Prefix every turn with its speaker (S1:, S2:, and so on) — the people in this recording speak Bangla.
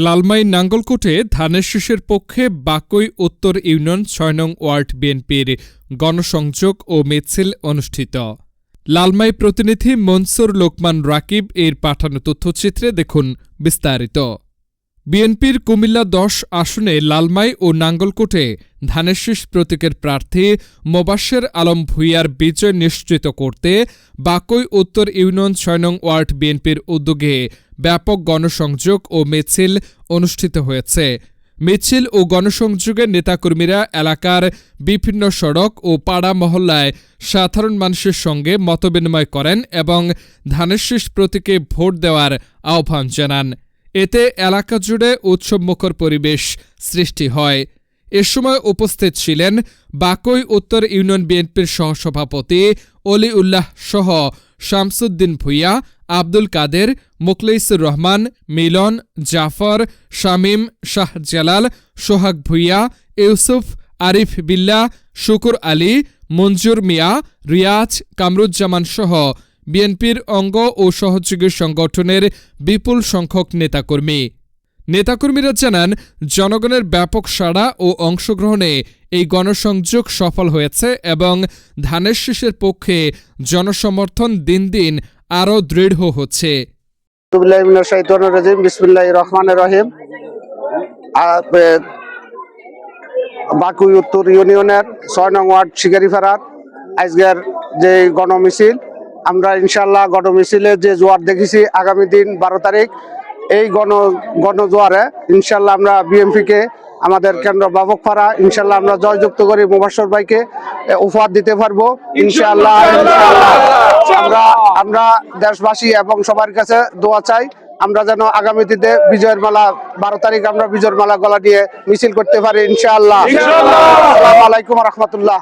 S1: লালমাই নাঙ্গলকোটে ধানের শীষের পক্ষে বাকই উত্তর ইউনিয়ন ৬ নং ওয়ার্ড বিএনপির গণসংযোগ ও মিছিল অনুষ্ঠিত। লালমাই প্রতিনিধি মনসুর লোকমান রাকিব এর পাঠানো তথ্যচিত্রে দেখুন বিস্তারিত। বিএনপির কুমিল্লা ১০ আসনে লালমাই ও নাঙ্গলকোটে ধানের শীষ প্রতীকের প্রার্থী মোবাশ্বের আলম ভূঁইয়ার বিজয় নিশ্চিত করতে বাকই উত্তর ইউনিয়ন ৬ নং ওয়ার্ড বিএনপির উদ্যোগে ব্যাপক গণসংযোগ ও মিছিল অনুষ্ঠিত হয়েছে। মিছিল ও গণসংযোগে নেতাকর্মীরা এলাকার বিভিন্ন সড়ক ও পাড়া মহল্লায় সাধারণ মানুষের সঙ্গে মতবিনিময় করেন এবং ধানের শীষ প্রতীকে ভোট দেওয়ার আহ্বান জানান। এতে এলাকা জুড়ে উৎসবমুখর পরিবেশ সৃষ্টি হয়। এ সময় উপস্থিত ছিলেন বাকই উত্তর ইউনিয়ন বিএনপির সহসভাপতি অলি উল্লাহ সহ শামসুদ্দিন ভূঁইয়া, আব্দুল কাদের, মোখলেসুর রহমান, মিলন, জাফর, শামীম, শাহজালাল, সোহাগ ভূঁইয়া, ইউসুফ, আরিফ বিল্লাহ, শুকুর আলী, মঞ্জুর মিয়া, রিয়াজ, কামরুজ্জামান সহ বিএনপির অঙ্গ ও সহযোগী সংগঠনের বিপুল সংখ্যক নেতাকর্মীরা জানান, জনগণের ব্যাপক সাড়া ও অংশগ্রহণে এই গণসংযোগ সফল হয়েছে এবং ধানের শীষের পক্ষে জনসমর্থন দিন দিন আরও দৃঢ় হচ্ছে।
S2: বিসমিল্লাহির রহমানির রহিম। বাকই উত্তর ইউনিয়নের ৬ নং ওয়ার্ড শিকারিপাড়ার আজকের যে গণমিছিল, আমরা ইনশাল্লাহ গণমিছিলে যে জোয়ার দেখেছি আগামী দিন ১২ তারিখ এই গণজোয়ারে ইনশাল্লাহ আমরা বিএনপিকে আমাদের কেন্দ্র বাবকপাড়া ইনশাল্লাহ আমরা জয়যুক্ত করে মোবাশ্বের ভাইকে উপহার দিতে পারবো ইনশাল্লাহ। আমরা দেশবাসী এবং সবার কাছে দোয়া চাই আমরা যেন আগামী দিনে বিজয়ের মালা ১২ তারিখ আমরা বিজয়ের মালা গলা দিয়ে মিছিল করতে পারি ইনশাআল্লাহ। আসসালামু আলাইকুম ওয়া রাহমাতুল্লাহ।